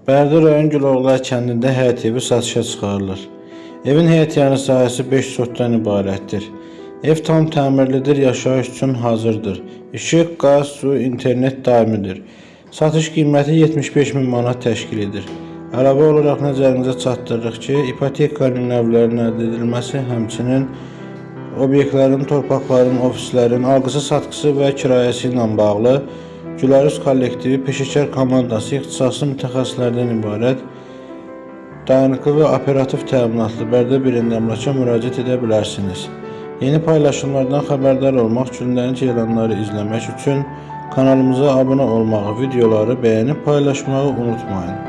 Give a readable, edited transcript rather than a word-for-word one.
Bərdə rayon Güloğlar kəndində həyət evi satışa çıxarılır. Evin həyətyanı sahəsi 5 sotdan ibarətdir. Ev tam təmirlidir, yaşayış üçün hazırdır. İşıq, qaz, su, internet daimidir. Satış qiyməti 75 min manat təşkil edir. Əlavə olaraq nəzərinizə çatdırırıq ki, ipoteka növlərinin əldə edilməsi, həmçinin obyektlərin, torpaqların, ofislərin alqısı-satqısı və kirayəsi ilə bağlı Gülarus kollektivi peşəkar komandası ixtisaslı mütəxəssislərdən ibarət dayanıqlı və operativ təminatlı Bərdə bir əmlaka müraciət edə bilərsiniz. Yeni paylaşımlardan xəbərdar olmaq, gündəlik elanları izləmək üçün kanalımıza abunə olmağı, videoları bəyənib paylaşmağı unutmayın.